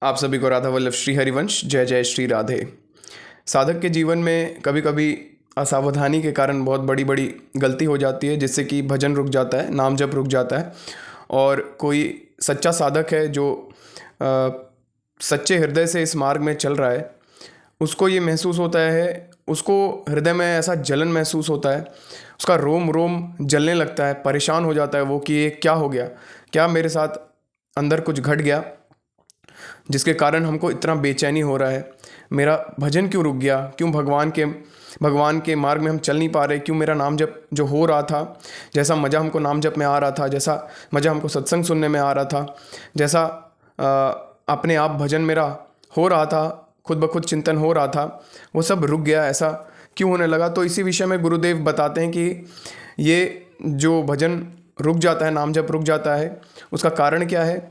आप सभी को राधा वल्लभ श्री हरिवंश जय जय श्री राधे। साधक के जीवन में कभी कभी असावधानी के कारण बहुत बड़ी बड़ी गलती हो जाती है, जिससे कि भजन रुक जाता है, नाम जप रुक जाता है। और कोई सच्चा साधक है जो सच्चे हृदय से इस मार्ग में चल रहा है, उसको ये महसूस होता है, उसको हृदय में ऐसा जलन महसूस होता है, उसका रोम रोम जलने लगता है, परेशान हो जाता है वो कि ये क्या हो गया, क्या मेरे साथ अंदर कुछ घट गया जिसके कारण हमको इतना बेचैनी हो रहा है। मेरा भजन क्यों रुक गया, क्यों भगवान के मार्ग में हम चल नहीं पा रहे, क्यों मेरा नाम जप जो हो रहा था, जैसा मज़ा हमको नाम जप में आ रहा था, जैसा मज़ा हमको सत्संग सुनने में आ रहा था, जैसा अपने आप भजन मेरा हो रहा था, खुद ब खुद चिंतन हो रहा था, वो सब रुक गया, ऐसा क्यों होने लगा। तो इसी विषय में गुरुदेव बताते हैं कि ये जो भजन रुक जाता है, नाम जप रुक जाता है, उसका कारण क्या है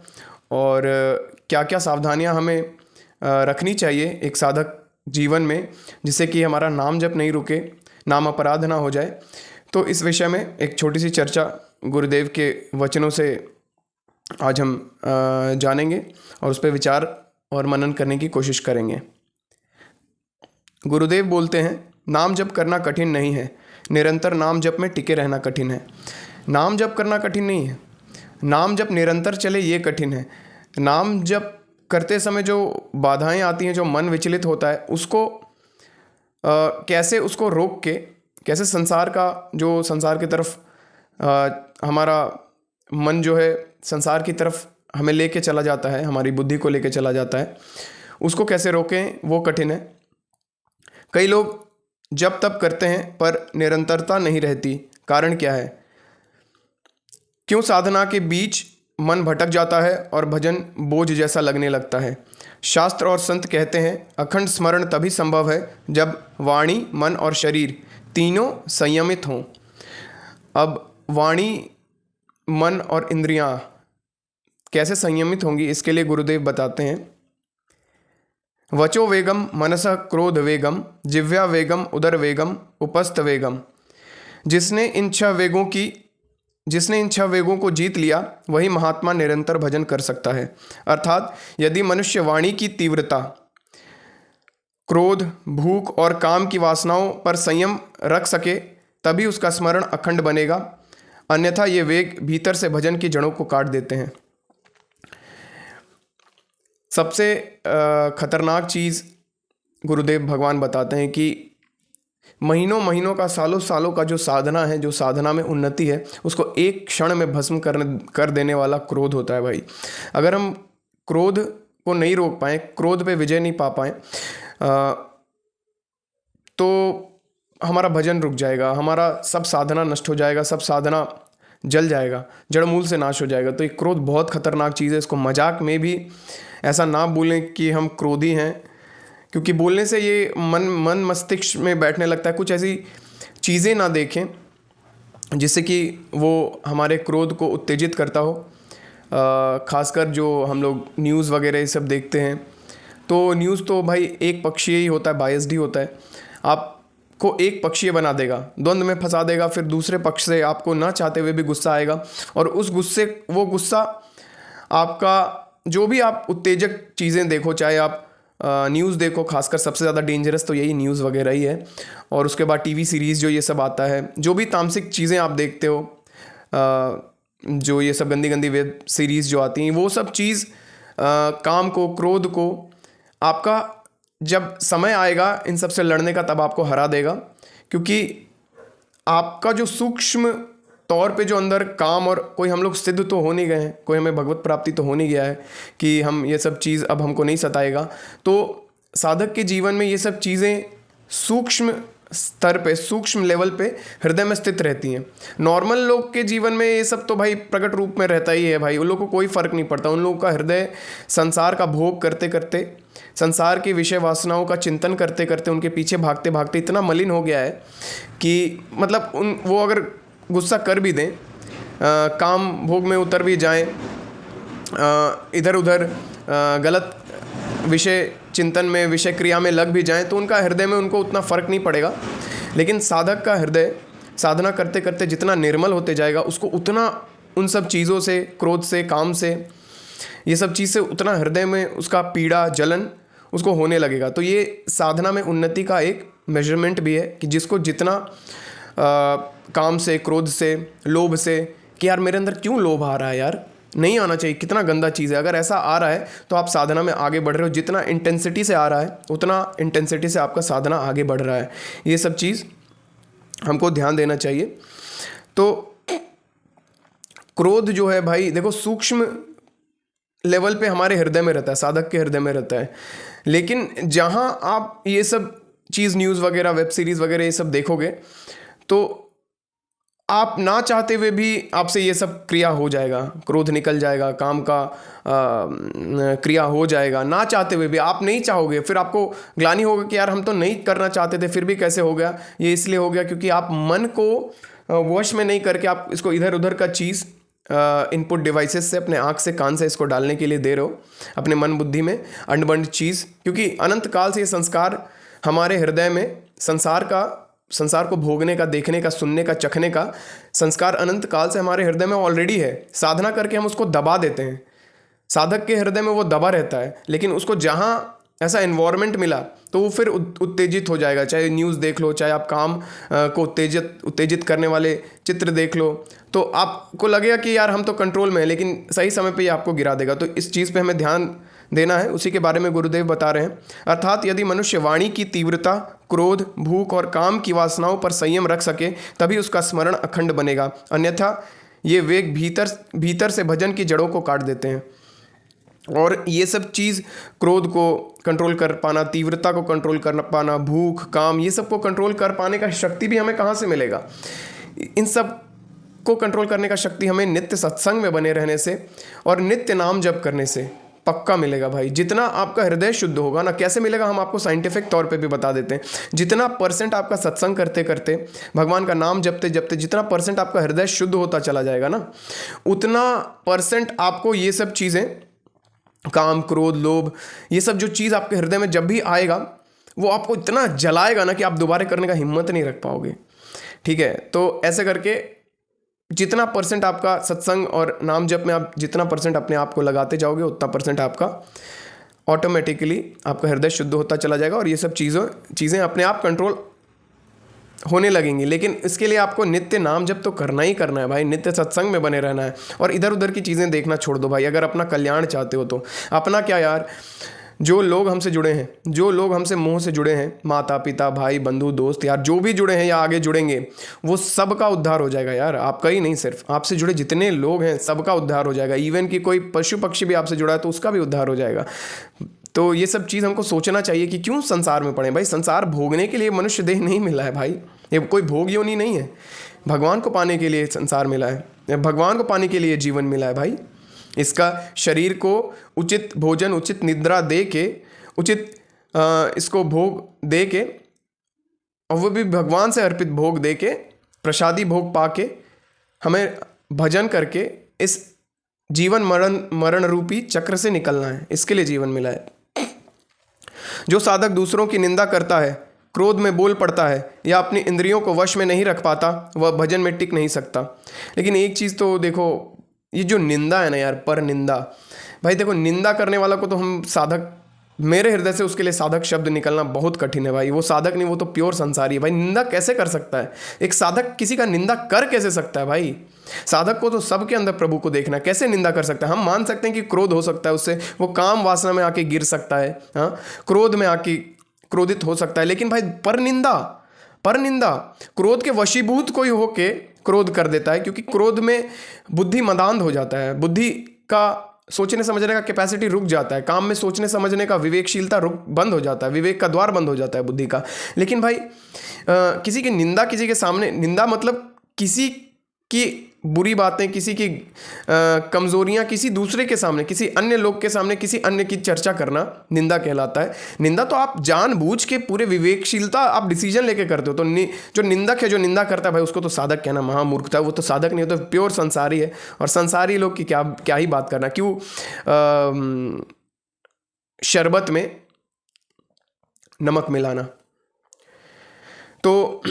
और क्या क्या सावधानियां हमें रखनी चाहिए एक साधक जीवन में, जिससे कि हमारा नाम जप नहीं रुके, नाम अपराध ना हो जाए। तो इस विषय में एक छोटी सी चर्चा गुरुदेव के वचनों से आज हम जानेंगे और उस पर विचार और मनन करने की कोशिश करेंगे। गुरुदेव बोलते हैं, नाम जप करना कठिन नहीं है, निरंतर नाम जप में टिके रहना कठिन है। नाम जप करना कठिन नहीं है, नाम जप निरंतर चले ये कठिन है। नाम जप करते समय जो बाधाएं आती हैं, जो मन विचलित होता है, उसको कैसे उसको रोक के, कैसे संसार की तरफ हमारा मन जो है संसार की तरफ हमें लेके चला जाता है, हमारी बुद्धि को लेके चला जाता है, उसको कैसे रोकें वो कठिन है। कई लोग जप तप करते हैं पर निरंतरता नहीं रहती। कारण क्या है? क्यों साधना के बीच मन भटक जाता है और भजन बोझ जैसा लगने लगता है। शास्त्र और संत कहते हैं, अखंड स्मरण तभी संभव है जब वाणी, मन और शरीर तीनों संयमित हों। अब वाणी, मन और इंद्रियां कैसे संयमित होंगी, इसके लिए गुरुदेव बताते हैं, वचो वेगम मनसा क्रोध वेगम, जिह्वा वेगम उदर वेगम, उपस्थ वेगम। जिसने इन छह वेगों को जीत लिया वही महात्मा निरंतर भजन कर सकता है। अर्थात यदि मनुष्य वाणी की तीव्रता, क्रोध, भूख और काम की वासनाओं पर संयम रख सके तभी उसका स्मरण अखंड बनेगा, अन्यथा ये वेग भीतर से भजन की जड़ों को काट देते हैं। सबसे खतरनाक चीज़ गुरुदेव भगवान बताते हैं कि महीनों महीनों का, सालों सालों का जो साधना है, जो साधना में उन्नति है, उसको एक क्षण में भस्म कर देने वाला क्रोध होता है भाई। अगर हम क्रोध को नहीं रोक पाएँ, क्रोध पे विजय नहीं पा पाएँ, तो हमारा भजन रुक जाएगा, हमारा सब साधना नष्ट हो जाएगा, सब साधना जल जाएगा, जड़ मूल से नाश हो जाएगा। तो ये क्रोध बहुत खतरनाक चीज़ है। इसको मजाक में भी ऐसा ना बोलें कि हम क्रोधी हैं, क्योंकि बोलने से ये मन मस्तिष्क में बैठने लगता है। कुछ ऐसी चीज़ें ना देखें जिससे कि वो हमारे क्रोध को उत्तेजित करता हो। खासकर जो हम लोग न्यूज़ वगैरह ये सब देखते हैं, तो न्यूज़ तो भाई एक पक्षीय ही होता है, बायस्ड ही होता है, आपको एक पक्षीय बना देगा, द्वंद्व में फंसा देगा। फिर दूसरे पक्ष से आपको ना चाहते हुए भी गुस्सा आएगा, और उस गुस्सा आपका, जो भी आप उत्तेजक चीज़ें देखो, चाहे आप न्यूज़ देखो, खासकर सबसे ज़्यादा डेंजरस तो यही न्यूज़ वगैरह ही है, और उसके बाद टीवी सीरीज़ जो ये सब आता है, जो भी तामसिक चीज़ें आप देखते हो, जो ये सब गंदी गंदी वेब सीरीज़ जो आती हैं, वो सब चीज़ काम को, क्रोध को, आपका जब समय आएगा इन सब से लड़ने का, तब आपको हरा देगा। क्योंकि आपका जो सूक्ष्म तौर पे जो अंदर काम, और कोई हम लोग सिद्ध तो हो नहीं गए हैं, कोई हमें भगवत प्राप्ति तो हो नहीं गया है कि हम ये सब चीज़ अब हमको नहीं सताएगा। तो साधक के जीवन में ये सब चीज़ें सूक्ष्म स्तर पे, सूक्ष्म लेवल पे हृदय में स्थित रहती हैं। नॉर्मल लोग के जीवन में ये सब तो भाई प्रकट रूप में रहता ही है भाई, उन लोगों को कोई फ़र्क नहीं पड़ता। उन लोगों का हृदय संसार का भोग करते करते, संसार की विषय वासनाओं का चिंतन करते करते, उनके पीछे भागते भागते इतना मलिन हो गया है कि मतलब वो अगर गुस्सा कर भी दें, काम भोग में उतर भी जाएं, इधर उधर गलत विषय चिंतन में, विषय क्रिया में लग भी जाएं, तो उनका हृदय में उनको उतना फ़र्क नहीं पड़ेगा। लेकिन साधक का हृदय साधना करते करते जितना निर्मल होते जाएगा, उसको उतना उन सब चीज़ों से, क्रोध से, काम से, ये सब चीज़ से उतना हृदय में उसका पीड़ा जलन उसको होने लगेगा। तो ये साधना में उन्नति का एक मेजरमेंट भी है कि जिसको जितना काम से, क्रोध से, लोभ से, कि यार मेरे अंदर क्यों लोभ आ रहा है यार, नहीं आना चाहिए, कितना गंदा चीज़ है, अगर ऐसा आ रहा है तो आप साधना में आगे बढ़ रहे हो। जितना इंटेंसिटी से आ रहा है उतना इंटेंसिटी से आपका साधना आगे बढ़ रहा है। ये सब चीज़ हमको ध्यान देना चाहिए। तो क्रोध जो है भाई देखो सूक्ष्म लेवल पे हमारे हृदय में रहता है, साधक के हृदय में रहता है, लेकिन जहाँ आप ये सब चीज़ न्यूज़ वगैरह, वेब सीरीज़ वगैरह ये सब देखोगे तो आप ना चाहते हुए भी आपसे ये सब क्रिया हो जाएगा, क्रोध निकल जाएगा, काम का क्रिया हो जाएगा, ना चाहते हुए भी। आप नहीं चाहोगे, फिर आपको ग्लानि होगा कि यार हम तो नहीं करना चाहते थे, फिर भी कैसे हो गया। ये इसलिए हो गया क्योंकि आप मन को वश में नहीं करके आप इसको इधर उधर का चीज़ इनपुट डिवाइसेस से, अपने आँख से, कान से इसको डालने के लिए दे रहे हो अपने मन बुद्धि में अंडबंड चीज़। क्योंकि अनंत काल से ये संस्कार हमारे हृदय में, संसार को भोगने का, देखने का, सुनने का, चखने का संस्कार अनंत काल से हमारे हृदय में ऑलरेडी है। साधना करके हम उसको दबा देते हैं। साधक के हृदय में वो दबा रहता है, लेकिन उसको जहाँ ऐसा एनवायरनमेंट मिला तो वो फिर उत्तेजित हो जाएगा। चाहे न्यूज़ देख लो, चाहे आप काम को उत्तेजित करने वाले चित्र देख लो, तो आपको लगेगा कि यार हम तो कंट्रोल में है, लेकिन सही समय पे ये आपको गिरा देगा। तो इस चीज़ पे हमें ध्यान देना है। उसी के बारे में गुरुदेव बता रहे हैं। अर्थात यदि मनुष्य वाणी की तीव्रता, क्रोध, भूख और काम की वासनाओं पर संयम रख सके तभी उसका स्मरण अखंड बनेगा, अन्यथा ये वेग भीतर से भजन की जड़ों को काट देते हैं। और ये सब चीज़, क्रोध को कंट्रोल कर पाना, तीव्रता को कंट्रोल कर पाना, भूख, काम, ये सब को कंट्रोल कर पाने का शक्ति भी हमें कहाँ से मिलेगा? इन सब को कंट्रोल करने का शक्ति हमें नित्य सत्संग में बने रहने से और नित्य नाम जप करने से पक्का मिलेगा भाई। जितना आपका हृदय शुद्ध होगा ना, कैसे मिलेगा हम आपको साइंटिफिक तौर पे भी बता देते हैं। जितना % आपका सत्संग करते करते, भगवान का नाम जपते जपते जितना % आपका हृदय शुद्ध होता चला जाएगा ना, उतना % आपको ये सब चीज़ें, काम, क्रोध, लोभ, ये सब जो चीज़ आपके हृदय में जब भी आएगा वो आपको इतना जलाएगा ना कि आप दोबारा करने का हिम्मत नहीं रख पाओगे। ठीक है, तो ऐसे करके जितना % आपका सत्संग और नाम जप में आप जितना % अपने आप को लगाते जाओगे, उतना % आपका ऑटोमेटिकली आपका हृदय शुद्ध होता चला जाएगा और ये सब चीज़ें अपने आप कंट्रोल होने लगेंगी। लेकिन इसके लिए आपको नित्य नाम जप तो करना ही करना है भाई, नित्य सत्संग में बने रहना है और इधर उधर की चीज़ें देखना छोड़ दो भाई। अगर अपना कल्याण चाहते हो तो अपना क्या यार, जो लोग हमसे जुड़े हैं, जो लोग हमसे मोह से जुड़े हैं, माता पिता, भाई, बंधु, दोस्त यार, जो भी जुड़े हैं या आगे जुड़ेंगे, वो सबका उद्धार हो जाएगा यार। आपका ही नहीं, सिर्फ आपसे जुड़े जितने लोग हैं सबका उद्धार हो जाएगा। इवन कि कोई पशु पक्षी भी आपसे जुड़ा है तो उसका भी उद्धार हो जाएगा। तो ये सब चीज़ हमको सोचना चाहिए कि क्यों संसार में पड़े भाई। संसार भोगने के लिए मनुष्य देह नहीं मिला है भाई, ये कोई भोग योनि नहीं है। भगवान को पाने के लिए संसार मिला है, भगवान को पाने के लिए जीवन मिला है भाई। इसका शरीर को उचित भोजन, उचित निद्रा दे के, उचित इसको भोग दे के, और वो भी भगवान से अर्पित भोग दे के, प्रसादी भोग पा के हमें भजन करके इस जीवन मरण रूपी चक्र से निकलना है। इसके लिए जीवन मिला है। जो साधक दूसरों की निंदा करता है, क्रोध में बोल पड़ता है या अपनी इंद्रियों को वश में नहीं रख पाता, वह भजन में टिक नहीं सकता। लेकिन एक चीज़ तो देखो, ये जो निंदा है ना यार, पर निंदा भाई, देखो निंदा करने वाला को तो हम साधक, मेरे हृदय से उसके लिए साधक शब्द निकलना बहुत कठिन है भाई। वो साधक नहीं, वो तो प्योर संसारी है भाई। निंदा कैसे कर सकता है एक साधक? किसी का निंदा कर कैसे सकता है भाई? साधक को तो सबके अंदर प्रभु को देखना, कैसे निंदा कर सकता है? हम मान सकते हैं कि क्रोध हो सकता है उससे, वो काम वासना में आके गिर सकता है, हाँ, क्रोध में आके क्रोधित हो सकता है, लेकिन भाई पर निंदा क्रोध के वशीभूत कोई होके क्रोध कर देता है, क्योंकि क्रोध में बुद्धि मदांध हो जाता है, बुद्धि का सोचने समझने का कैपेसिटी रुक जाता है, काम में सोचने समझने का विवेकशीलता बंद हो जाता है, विवेक का द्वार बंद हो जाता है बुद्धि का। लेकिन भाई किसी की निंदा, किसी के सामने निंदा मतलब किसी की बुरी बातें, किसी की कमजोरियां किसी दूसरे के सामने, किसी अन्य लोग के सामने, किसी अन्य की चर्चा करना निंदा कहलाता है। निंदा तो आप जानबूझ के पूरे विवेकशीलता आप डिसीजन लेके करते हो। तो जो निंदक है, जो निंदा करता है भाई, उसको तो साधक कहना महामूर्खता है। वो तो साधक नहीं, हो तो प्योर संसारी है। और संसारी लोग की क्या ही बात करना। क्यों शरबत में नमक मिलाना। तो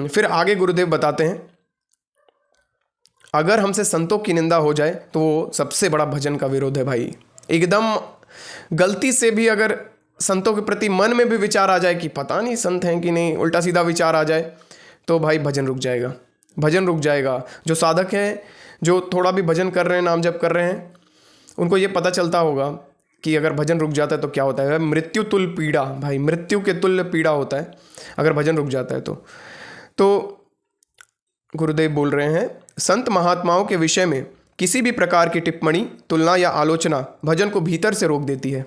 फिर आगे गुरुदेव बताते हैं, अगर हमसे संतों की निंदा हो जाए तो वो सबसे बड़ा भजन का विरोध है भाई। एकदम गलती से भी अगर संतों के प्रति मन में भी विचार आ जाए कि पता नहीं संत हैं कि नहीं, उल्टा सीधा विचार आ जाए, तो भाई भजन रुक जाएगा, भजन रुक जाएगा। जो साधक हैं, जो थोड़ा भी भजन कर रहे हैं, नाम जप कर रहे हैं, उनको ये पता चलता होगा कि अगर भजन रुक जाता है तो क्या होता है। मृत्यु तुल्य पीड़ा, भाई मृत्यु के तुल्य पीड़ा होता है अगर भजन रुक जाता है तो गुरुदेव बोल रहे हैं, संत महात्माओं के विषय में किसी भी प्रकार की टिप्पणी, तुलना या आलोचना भजन को भीतर से रोक देती है।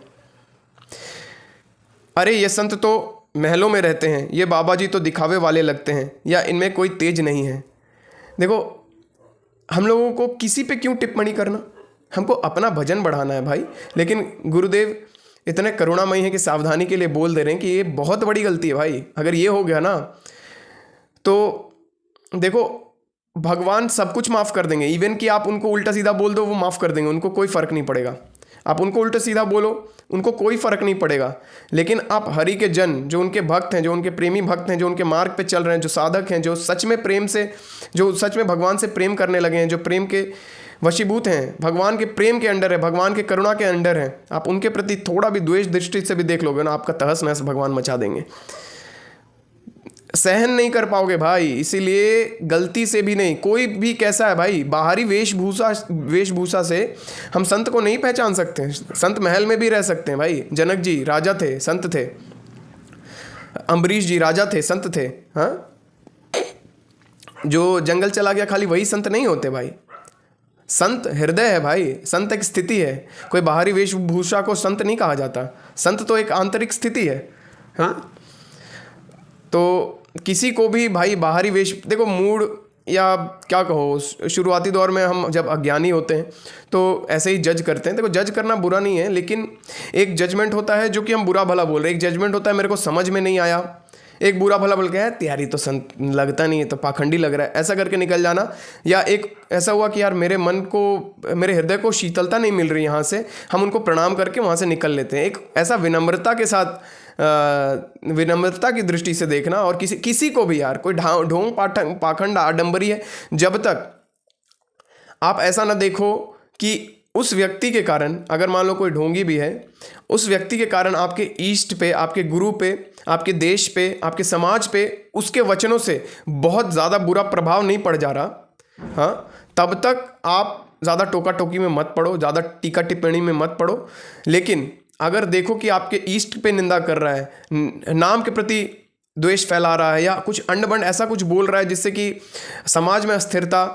अरे ये संत तो महलों में रहते हैं, ये बाबा जी तो दिखावे वाले लगते हैं, या इनमें कोई तेज नहीं है। देखो, हम लोगों को किसी पे क्यों टिप्पणी करना, हमको अपना भजन बढ़ाना है भाई। लेकिन गुरुदेव इतने करुणामयी हैं कि सावधानी के लिए बोल दे रहे हैं कि ये बहुत बड़ी गलती है भाई। अगर ये हो गया ना तो देखो, भगवान सब कुछ माफ़ कर देंगे। इवन कि आप उनको उल्टा सीधा बोल दो, वो माफ़ कर देंगे, उनको कोई फ़र्क नहीं पड़ेगा। आप उनको उल्टा सीधा बोलो, उनको कोई फ़र्क नहीं पड़ेगा। लेकिन आप हरि के जन, जो उनके भक्त हैं, जो उनके प्रेमी भक्त हैं, जो उनके मार्ग पे चल रहे हैं, जो साधक हैं, जो सच में प्रेम से, जो सच में भगवान से प्रेम करने लगे हैं, जो प्रेम के वशीभूत हैं, भगवान के प्रेम के अंडर है, भगवान के करुणा के अंडर हैं, आप उनके प्रति थोड़ा भी द्वेष दृष्टि से भी देख लोगे ना, आपका तहस नहस भगवान मचा देंगे। सहन नहीं कर पाओगे भाई। इसीलिए गलती से भी नहीं, कोई भी कैसा है भाई, बाहरी वेशभूषा से हम संत को नहीं पहचान सकते। संत महल में भी रह सकते हैं भाई। जनक जी राजा थे, संत थे। अम्बरीश जी राजा थे, संत थे। हाँ, जो जंगल चला गया खाली वही संत नहीं होते भाई। संत हृदय है भाई, संत एक स्थिति है। कोई बाहरी वेशभूषा को संत नहीं कहा जाता। संत तो एक आंतरिक स्थिति है। हाँ, तो किसी को भी भाई बाहरी वेश, देखो मूड या क्या कहो, शुरुआती दौर में हम जब अज्ञानी होते हैं तो ऐसे ही जज करते हैं। देखो, जज करना बुरा नहीं है, लेकिन एक जजमेंट होता है जो कि हम बुरा भला बोल रहे हैं। एक जजमेंट होता है मेरे को समझ में नहीं आया, एक बुरा भला बोल के है यार तो संत लगता नहीं है, तो पाखंडी लग रहा है, ऐसा करके निकल जाना। या एक ऐसा हुआ कि यार मेरे मन को, मेरे हृदय को शीतलता नहीं मिल रही यहाँ से, हम उनको प्रणाम करके वहाँ से निकल लेते हैं। एक ऐसा विनम्रता के साथ, विनम्रता की दृष्टि से देखना। और किसी को भी यार कोई ढोंग पाखंड आडंबरी है, जब तक आप ऐसा ना देखो कि उस व्यक्ति के कारण, अगर मान लो कोई ढोंगी भी है, उस व्यक्ति के कारण आपके इष्ट पे, आपके गुरु पे, आपके देश पे, आपके समाज पे उसके वचनों से बहुत ज़्यादा बुरा प्रभाव नहीं पड़ जा रहा, हाँ, तब तक आप ज़्यादा टोका टोकी में मत पड़ो, ज़्यादा टीका टिप्पणी में मत पड़ो। लेकिन अगर देखो कि आपके इष्ट पे निंदा कर रहा है, नाम के प्रति द्वेष फैला रहा है, या कुछ अंडबंड ऐसा कुछ बोल रहा है जिससे कि समाज में अस्थिरता,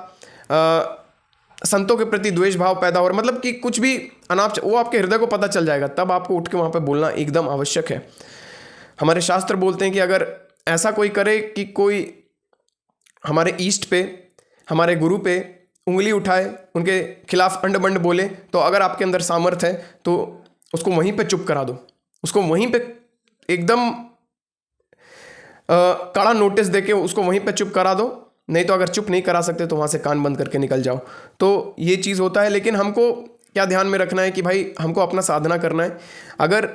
संतों के प्रति द्वेष भाव पैदा हो रहा है, मतलब कि कुछ भी अनाप, वो आपके हृदय को पता चल जाएगा। तब आपको उठ के वहाँ पे बोलना एकदम आवश्यक है। हमारे शास्त्र बोलते हैं कि अगर ऐसा कोई करे कि कोई हमारे ईष्ट पे, हमारे गुरु पे उंगली उठाए, उनके खिलाफ अंड-बंड बोले, तो अगर आपके अंदर सामर्थ्य है तो उसको वहीं पे चुप करा दो, उसको वहीं पे एकदम कड़ा नोटिस देके उसको वहीं पे चुप करा दो। नहीं तो अगर चुप नहीं करा सकते तो वहाँ से कान बंद करके निकल जाओ। तो ये चीज़ होता है। लेकिन हमको क्या ध्यान में रखना है कि भाई हमको अपना साधना करना है। अगर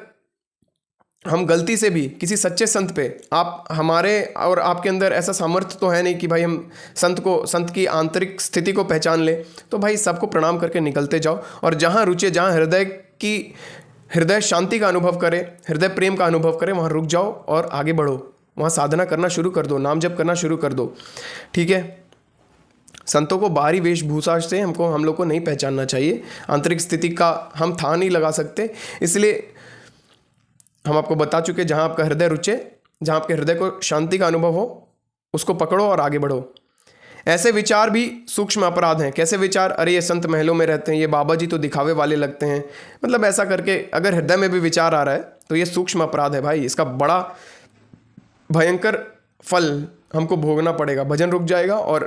हम गलती से भी किसी सच्चे संत पे, आप हमारे और आपके अंदर ऐसा सामर्थ्य तो है नहीं कि भाई हम संत की आंतरिक स्थिति को पहचान ले, तो भाई सबको प्रणाम करके निकलते जाओ। और जहाँ रुचे, जहाँ हृदय शांति का अनुभव करे, हृदय प्रेम का अनुभव करे, वहाँ रुक जाओ और आगे बढ़ो, वहाँ साधना करना शुरू कर दो, नाम जप करना शुरू कर दो। ठीक है, संतों को बाहरी वेशभूषा से हम लोग को नहीं पहचानना चाहिए। आंतरिक स्थिति का हम था नहीं लगा सकते। इसलिए हम आपको बता चुके, जहाँ आपका हृदय रुचे, जहाँ आपके हृदय को शांति का अनुभव हो, उसको पकड़ो और आगे बढ़ो। ऐसे विचार भी सूक्ष्म अपराध हैं। कैसे विचार? अरे ये संत महलों में रहते हैं, ये बाबा जी तो दिखावे वाले लगते हैं, मतलब ऐसा करके अगर हृदय में भी विचार आ रहा है तो ये सूक्ष्म अपराध है भाई। इसका बड़ा भयंकर फल हमको भोगना पड़ेगा। भजन रुक जाएगा और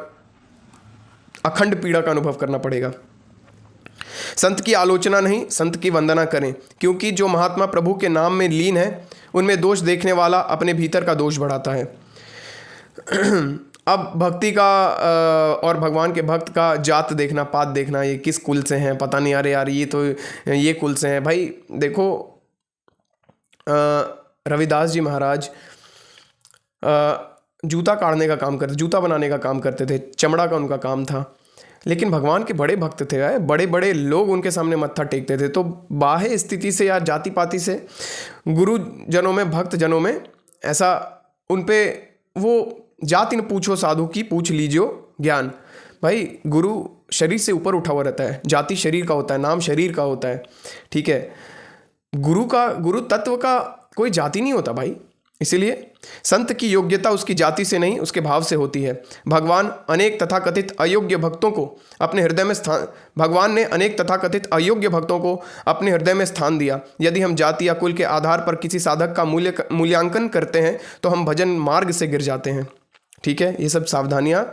अखंड पीड़ा का अनुभव करना पड़ेगा। संत की आलोचना नहीं, संत की वंदना करें, क्योंकि जो महात्मा प्रभु के नाम में लीन है उनमें दोष देखने वाला अपने भीतर का दोष बढ़ाता है। अब भक्ति का और भगवान के भक्त का जात देखना, पात देखना, ये किस कुल से हैं पता नहीं, अरे यार ये तो ये कुल से हैं। भाई देखो, रविदास जी महाराज जूता काटने का काम करते, जूता बनाने का काम करते थे, चमड़ा का उनका काम था। लेकिन भगवान के बड़े भक्त थे यार, बड़े बड़े लोग उनके सामने मत्था टेकते थे। तो बाह्य स्थिति से या जाति पाति से गुरुजनों में, भक्त जनों में ऐसा उन पे वो जाति न पूछो साधु की, पूछ लीजियो ज्ञान। भाई गुरु शरीर से ऊपर उठा हुआ रहता है, जाति शरीर का होता है, नाम शरीर का होता है, ठीक है। गुरु तत्व का कोई जाति नहीं होता भाई। इसीलिए संत की योग्यता उसकी जाति से नहीं, उसके भाव से होती है। भगवान अनेक तथाकथित अयोग्य भक्तों को अपने हृदय में स्थान भगवान ने अनेक तथाकथित अयोग्य भक्तों को अपने हृदय में स्थान दिया। यदि हम जाति या कुल के आधार पर किसी साधक का मूल्यांकन करते हैं तो हम भजन मार्ग से गिर जाते हैं, ठीक है। ये सब सावधानियां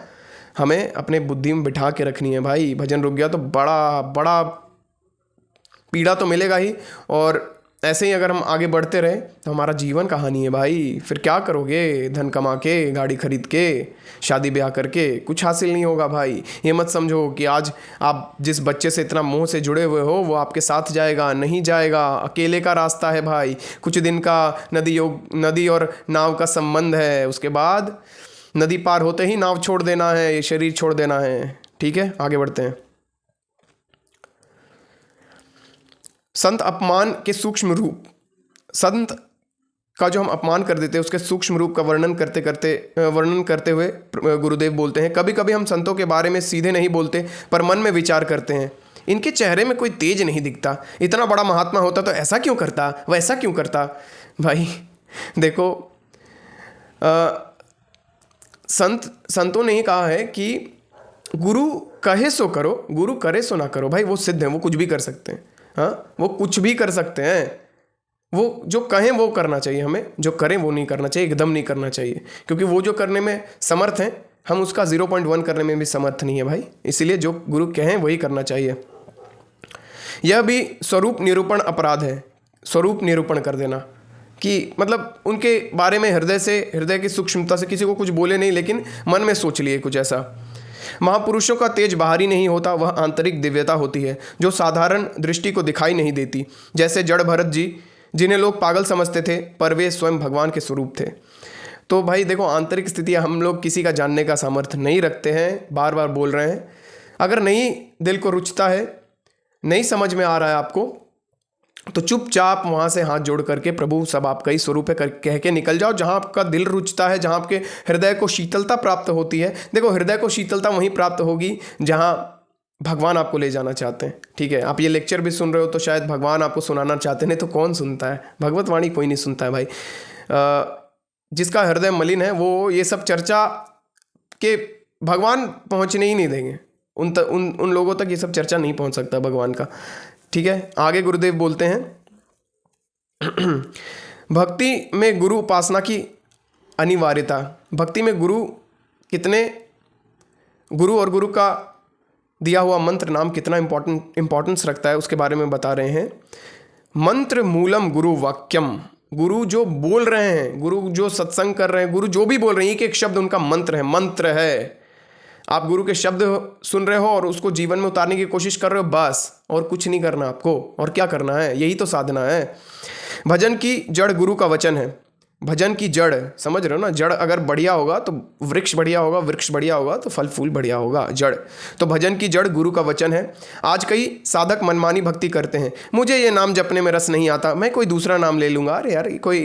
हमें अपने बुद्धि में बिठा के रखनी है भाई। भजन रुक गया तो बड़ा बड़ा पीड़ा तो मिलेगा ही, और ऐसे ही अगर हम आगे बढ़ते रहे तो हमारा जीवन कहानी है भाई। फिर क्या करोगे, धन कमा के, गाड़ी खरीद के, शादी ब्याह करके, कुछ हासिल नहीं होगा भाई। ये मत समझो कि आज आप जिस बच्चे से इतना मोह से जुड़े हुए हो वो आपके साथ जाएगा, नहीं जाएगा। अकेले का रास्ता है भाई, कुछ दिन का नदी और नाव का संबंध है, उसके बाद नदी पार होते ही नाव छोड़ देना है, ये शरीर छोड़ देना है, ठीक है। आगे बढ़ते हैं। संत अपमान के सूक्ष्म रूप, संत का जो हम अपमान कर देते हैं उसके सूक्ष्म रूप का वर्णन करते हुए गुरुदेव बोलते हैं, कभी कभी हम संतों के बारे में सीधे नहीं बोलते पर मन में विचार करते हैं। इनके चेहरे में कोई तेज नहीं दिखता, इतना बड़ा महात्मा होता तो ऐसा क्यों करता, वैसा क्यों करता। भाई देखो, संतों ने ही कहा है कि गुरु कहे सो करो, गुरु करे सो ना करो। भाई वो सिद्ध हैं, वो कुछ भी कर सकते हैं। हाँ, वो कुछ भी कर सकते हैं। वो जो कहें वो करना चाहिए हमें, जो करें वो नहीं करना चाहिए, एकदम नहीं करना चाहिए। क्योंकि वो जो करने में समर्थ हैं, हम उसका 0.1 करने में भी समर्थ नहीं है भाई। इसीलिए जो गुरु कहें वही करना चाहिए। यह भी स्वरूप निरूपण अपराध है, स्वरूप निरूपण कर देना, कि मतलब उनके बारे में हृदय की सूक्ष्मता से किसी को कुछ बोले नहीं, लेकिन मन में सोच लिए कुछ ऐसा। महापुरुषों का तेज बाहरी नहीं होता, वह आंतरिक दिव्यता होती है जो साधारण दृष्टि को दिखाई नहीं देती। जैसे जड़ भरत जी, जिन्हें लोग पागल समझते थे पर वे स्वयं भगवान के स्वरूप थे। तो भाई देखो, आंतरिक स्थिति हम लोग किसी का जानने का सामर्थ्य नहीं रखते हैं, बार बार बोल रहे हैं। अगर नहीं दिल को रुचता है, नहीं समझ में आ रहा है आपको, तो चुपचाप वहाँ से हाथ जोड़ करके प्रभु सब आपका ही स्वरूप है कह के निकल जाओ। जहाँ आपका दिल रुचता है, जहाँ आपके हृदय को शीतलता प्राप्त होती है। देखो, हृदय को शीतलता वहीं प्राप्त होगी जहाँ भगवान आपको ले जाना चाहते हैं, ठीक है। आप ये लेक्चर भी सुन रहे हो तो शायद भगवान आपको सुनाना चाहते हैं, नहीं तो कौन सुनता है, भगवत वाणी कोई नहीं सुनता है भाई। जिसका हृदय मलिन है वो ये सब चर्चा के भगवान पहुँचने ही नहीं देंगे। उन लोगों तक ये सब चर्चा नहीं पहुँच सकता भगवान का, ठीक है। आगे गुरुदेव बोलते हैं, भक्ति में गुरु उपासना की अनिवार्यता। भक्ति में गुरु और गुरु का दिया हुआ मंत्र नाम कितना इंपॉर्टेंस रखता है उसके बारे में बता रहे हैं। मंत्र मूलम गुरु वाक्यम, गुरु जो बोल रहे हैं, गुरु जो सत्संग कर रहे हैं, गुरु जो भी बोल रहे हैं, एक शब्द उनका मंत्र है। आप गुरु के शब्द सुन रहे हो और उसको जीवन में उतारने की कोशिश कर रहे हो, बस, और कुछ नहीं करना आपको। और क्या करना है, यही तो साधना है। भजन की जड़ गुरु का वचन है। भजन की जड़, समझ रहे हो ना, जड़ अगर बढ़िया होगा तो वृक्ष बढ़िया होगा, वृक्ष बढ़िया होगा तो फल फूल बढ़िया होगा, जड़। तो भजन की जड़ गुरु का वचन है। आज कई साधक मनमानी भक्ति करते हैं, मुझे ये नाम जपने में रस नहीं आता, मैं कोई दूसरा नाम ले लूँगा। अरे यार, कोई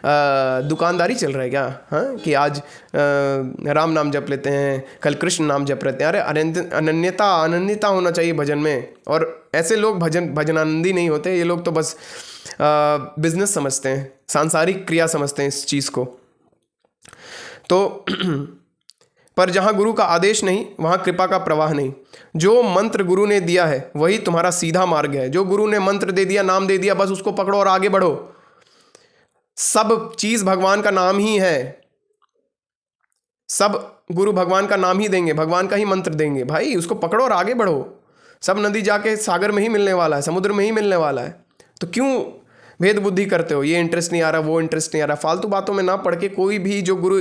दुकानदारी चल रहा है क्या? हाँ, कि आज राम नाम जप लेते हैं, कल कृष्ण नाम जप लेते हैं। अरे अनन्यता होना चाहिए भजन में। और ऐसे लोग भजनानंदी नहीं होते। ये लोग तो बस बिजनेस समझते हैं, सांसारिक क्रिया समझते हैं इस चीज़ को। तो पर जहाँ गुरु का आदेश नहीं, वहाँ कृपा का प्रवाह नहीं। जो मंत्र गुरु ने दिया है वही तुम्हारा सीधा मार्ग है। जो गुरु ने मंत्र दे दिया, नाम दे दिया, बस उसको पकड़ो और आगे बढ़ो। सब चीज़ भगवान का नाम ही है। सब गुरु भगवान का नाम ही देंगे, भगवान का ही मंत्र देंगे। भाई उसको पकड़ो और आगे बढ़ो। सब नदी जाके सागर में ही मिलने वाला है, समुद्र में ही मिलने वाला है। तो क्यों भेद बुद्धि करते हो? ये इंटरेस्ट नहीं आ रहा, वो इंटरेस्ट नहीं आ रहा, फालतू बातों में ना पढ़ के कोई भी जो गुरु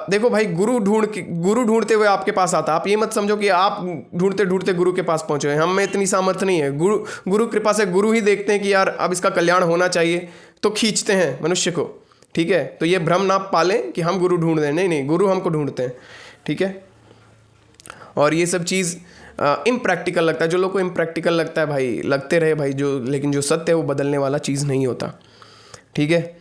देखो भाई, गुरु ढूंढते हुए आपके पास आता। आप ये मत समझो कि आप ढूंढते ढूंढते गुरु के पास पहुंचे हैं। हम में इतनी सामर्थ्य नहीं है। गुरु कृपा से गुरु ही देखते हैं कि यार अब इसका कल्याण होना चाहिए, तो खींचते हैं मनुष्य को, ठीक है। तो ये भ्रम ना पालें कि हम गुरु ढूंढ रहे हैं, नहीं, गुरु हमको ढूंढते हैं, ठीक है। और ये सब चीज़ इम्प्रैक्टिकल लगता है। जो लोग को इम्प्रैक्टिकल लगता है भाई लगते रहे भाई, लेकिन जो सत्य है वो बदलने वाला चीज़ नहीं होता। ठीक है,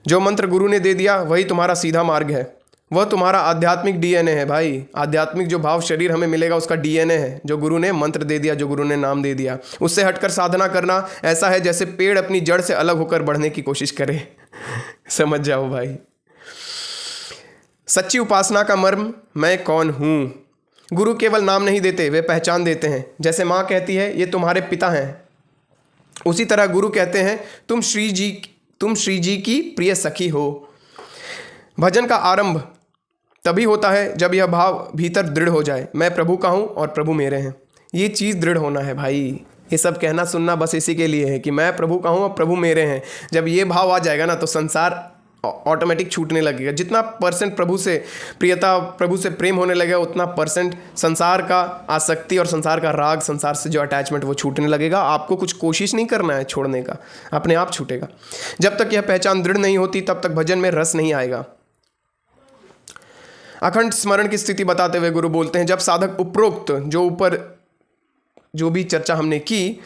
जो मंत्र गुरु ने दे दिया वही तुम्हारा सीधा मार्ग है, वह तुम्हारा आध्यात्मिक डीएनए है भाई। आध्यात्मिक जो भाव शरीर हमें मिलेगा उसका डीएनए है, जो गुरु ने मंत्र दे दिया, जो गुरु ने नाम दे दिया। उससे हटकर साधना करना ऐसा है जैसे पेड़ अपनी जड़ से अलग होकर बढ़ने की कोशिश करे। समझ जाओ भाई। सच्ची उपासना का मर्म मैं कौन हूँ। गुरु केवल नाम नहीं देते, वे पहचान देते हैं। जैसे माँ कहती है ये तुम्हारे पिता हैं, उसी तरह गुरु कहते हैं तुम श्री जी की प्रिय सखी हो। भजन का आरंभ तभी होता है जब यह भाव भीतर दृढ़ हो जाए, मैं प्रभु का हूँ और प्रभु मेरे हैं। ये चीज़ दृढ़ होना है भाई। ये सब कहना सुनना बस इसी के लिए है कि मैं प्रभु का हूँ और प्रभु मेरे हैं। जब ये भाव आ जाएगा ना तो संसार ऑटोमेटिक छूटने लगेगा। जितना परसेंट प्रभु से प्रियता, प्रभु से प्रेम होने लगेगा, उतना परसेंट संसार का आसक्ति और संसार का राग, संसार से जो अटैचमेंट वो छूटने लगेगा। आपको कुछ कोशिश नहीं करना है छोड़ने का, अपने आप छूटेगा। जब तक यह पहचान दृढ़ नहीं होती तब तक भजन में रस नहीं आएगा। अखंड स्मरण की स्थिति बताते हुए गुरु बोलते हैं, जब साधक उपरोक्त जो भी चर्चा हमने की,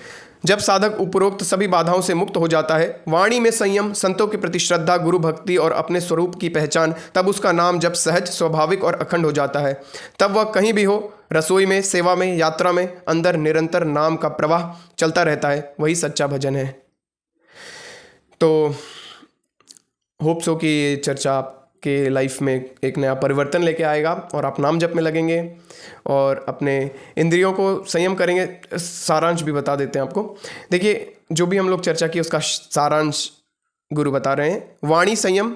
जब साधक उपरोक्त सभी बाधाओं से मुक्त हो जाता है, वाणी में संयम, संतों के प्रति श्रद्धा, गुरु भक्ति और अपने स्वरूप की पहचान, तब उसका नाम जब सहज, स्वाभाविक और अखंड हो जाता है। तब वह कहीं भी हो, रसोई में, सेवा में, यात्रा में, अंदर निरंतर नाम का प्रवाह चलता रहता है। वही सच्चा भजन है। तो होप सो कि ये चर्चा आपके लाइफ में एक नया परिवर्तन लेके आएगा और आप नाम जप में लगेंगे और अपने इंद्रियों को संयम करेंगे। सारांश भी बता देते हैं आपको। देखिए, जो भी हम लोग चर्चा की उसका सारांश गुरु बता रहे हैं। वाणी संयम,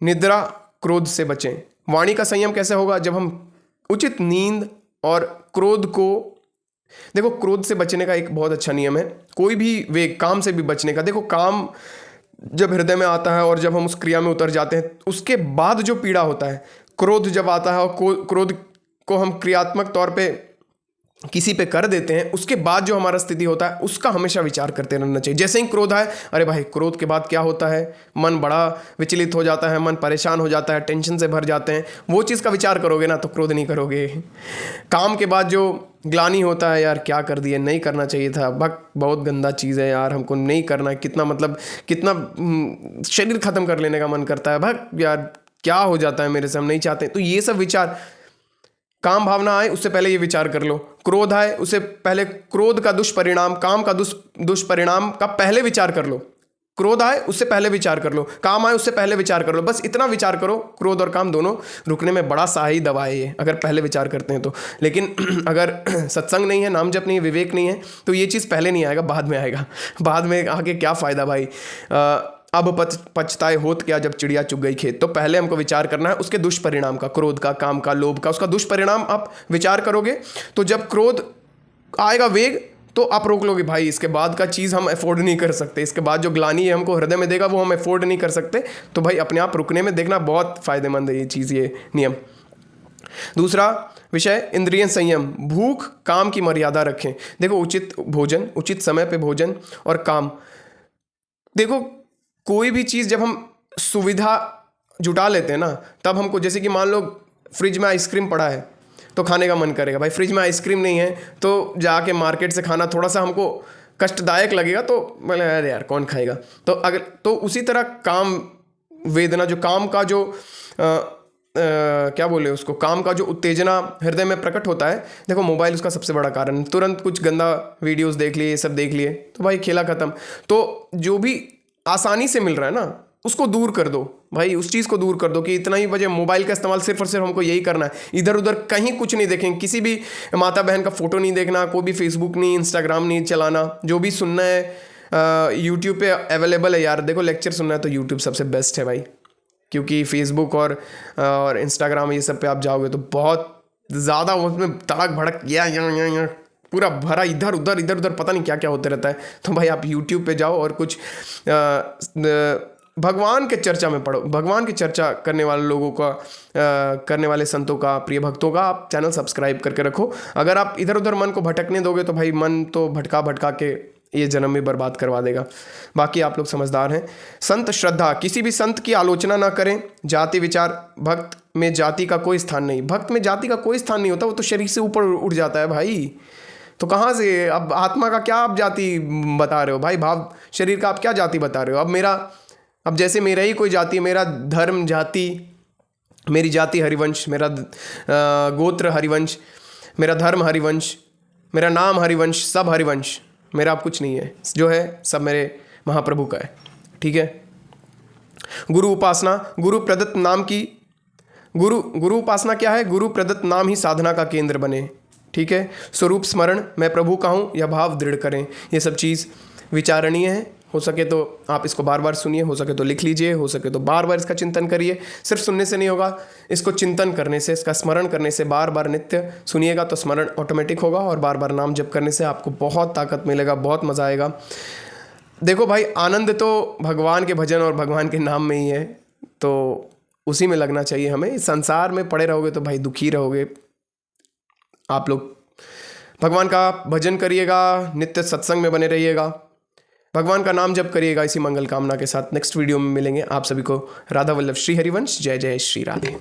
निद्रा क्रोध से बचें। वाणी का संयम कैसे होगा? जब हम उचित नींद और क्रोध को, देखो क्रोध से बचने का एक बहुत अच्छा नियम है, कोई भी वे काम से भी बचने का। देखो काम जब हृदय में आता है और जब हम उस क्रिया में उतर जाते हैं उसके बाद जो पीड़ा होता है, क्रोध जब आता है और क्रोध को हम क्रियात्मक तौर पे किसी पे कर देते हैं, उसके बाद जो हमारा स्थिति होता है उसका हमेशा विचार करते रहना चाहिए। जैसे ही क्रोध आए, अरे भाई क्रोध के बाद क्या होता है, मन बड़ा विचलित हो जाता है, मन परेशान हो जाता है, टेंशन से भर जाते हैं। वो चीज़ का विचार करोगे ना तो क्रोध नहीं करोगे। काम के बाद जो ग्लानि होता है, यार क्या कर दिए, नहीं करना चाहिए था, बहुत गंदा चीज़ है यार, हमको नहीं करना है, कितना शरीर ख़त्म कर लेने का मन करता है, यार क्या हो जाता है मेरे से, हम नहीं चाहते। तो ये सब विचार, काम भावना आए उससे पहले ये विचार कर लो, क्रोध आए उससे पहले क्रोध का दुष्परिणाम, काम का दुष्परिणाम का पहले विचार कर लो। क्रोध आए उससे पहले विचार कर लो, काम आए उससे पहले विचार कर लो। बस इतना विचार करो, क्रोध और काम दोनों रुकने में बड़ा सहायक दवा है ये, अगर पहले विचार करते हैं तो। लेकिन अगर सत्संग नहीं है, नाम जप नहीं है, विवेक नहीं है, तो ये चीज़ पहले नहीं आएगा, बाद में आएगा। बाद में आके क्या फ़ायदा भाई। अब पछताए होत क्या जब चिड़िया चुग गई खेत। तो पहले हमको विचार करना है उसके दुष्परिणाम का, क्रोध का, काम का, लोभ का, उसका दुष्परिणाम आप विचार करोगे तो जब क्रोध आएगा वेग तो आप रोक लोगे, भाई इसके बाद का चीज़ हम अफोर्ड नहीं कर सकते, इसके बाद जो ग्लानि है हमको हृदय में देगा वो हम अफोर्ड नहीं कर सकते। तो भाई अपने आप रुकने में देखना बहुत फायदेमंद है ये चीज़, ये नियम। दूसरा विषय इंद्रिय संयम, भूख काम की मर्यादा रखें। देखो उचित भोजन, उचित समय पे भोजन और काम। देखो कोई भी चीज़ जब हम सुविधा जुटा लेते हैं ना, तब हमको, जैसे कि मान लो फ्रिज में आइसक्रीम पड़ा है तो खाने का मन करेगा। भाई फ्रिज में आइसक्रीम नहीं है तो जाके मार्केट से खाना थोड़ा सा हमको कष्टदायक लगेगा, तो बोले अरे यार कौन खाएगा। तो उसी तरह काम वेदना, जो काम का जो क्या बोले उसको, काम का जो उत्तेजना हृदय में प्रकट होता है। देखो मोबाइल उसका सबसे बड़ा कारण, तुरंत कुछ गंदा वीडियोस देख लिए, सब देख लिए तो भाई खेला खत्म। तो जो भी आसानी से मिल रहा है ना उसको दूर कर दो भाई, उस चीज़ को दूर कर दो कि इतना ही बजे मोबाइल का इस्तेमाल सिर्फ और सिर्फ हमको यही करना है। इधर उधर कहीं कुछ नहीं देखेंगे, किसी भी माता बहन का फोटो नहीं देखना, कोई भी फेसबुक नहीं, इंस्टाग्राम नहीं चलाना। जो भी सुनना है यूट्यूब पे अवेलेबल है यार। देखो लेक्चर सुनना है तो यूट्यूब सबसे बेस्ट है भाई, क्योंकि फेसबुक और इंस्टाग्राम ये सब पे आप जाओगे तो बहुत ज़्यादा उसमें तड़क भड़क या पूरा भरा इधर उधर पता नहीं क्या क्या होते रहता है। तो भाई आप यूट्यूब पे जाओ और कुछ भगवान के चर्चा में पढ़ो, भगवान की चर्चा करने वाले लोगों का, करने वाले संतों का, प्रिय भक्तों का आप चैनल सब्सक्राइब करके रखो। अगर आप इधर उधर मन को भटकने दोगे तो भाई मन तो भटका के ये जन्म में बर्बाद करवा देगा। बाकी आप लोग समझदार हैं। संत श्रद्धा, किसी भी संत की आलोचना ना करें। जाति विचार, भक्त में जाति का कोई स्थान नहीं। भक्त में जाति का कोई स्थान नहीं होता, वो तो शरीर से ऊपर उठ जाता है भाई। तो कहाँ से अब आत्मा का क्या आप जाति बता रहे हो भाई? भाव शरीर का आप क्या जाति बता रहे हो? अब जैसे मेरा ही कोई जाति, मेरा धर्म जाति, मेरी जाति हरिवंश, मेरा गोत्र हरिवंश, मेरा धर्म हरिवंश, मेरा नाम हरिवंश, सब हरिवंश, मेरा अब कुछ नहीं है। जो है सब मेरे महाप्रभु का है। ठीक है। गुरु उपासना, गुरु प्रदत्त नाम की गुरु उपासना क्या है? गुरु प्रदत्त नाम ही साधना का केंद्र बने। ठीक है। स्वरूप स्मरण, मैं प्रभु का हूँ, यह भाव दृढ़ करें। ये सब चीज़ विचारणीय है। हो सके तो आप इसको बार बार सुनिए, हो सके तो लिख लीजिए, हो सके तो बार बार इसका चिंतन करिए। सिर्फ सुनने से नहीं होगा, इसको चिंतन करने से, इसका स्मरण करने से, बार बार नित्य सुनिएगा तो स्मरण ऑटोमेटिक होगा, और बार बार नाम जप करने से आपको बहुत ताकत मिलेगा, बहुत मज़ा आएगा। देखो भाई, आनंद तो भगवान के भजन और भगवान के नाम में ही है, तो उसी में लगना चाहिए हमें। इस संसार में पड़े रहोगे तो भाई दुखी रहोगे। आप लोग भगवान का भजन करिएगा, नित्य सत्संग में बने रहिएगा, भगवान का नाम जप करिएगा। इसी मंगल कामना के साथ नेक्स्ट वीडियो में मिलेंगे। आप सभी को राधा वल्लभ श्री हरिवंश। जय जय श्री राधे।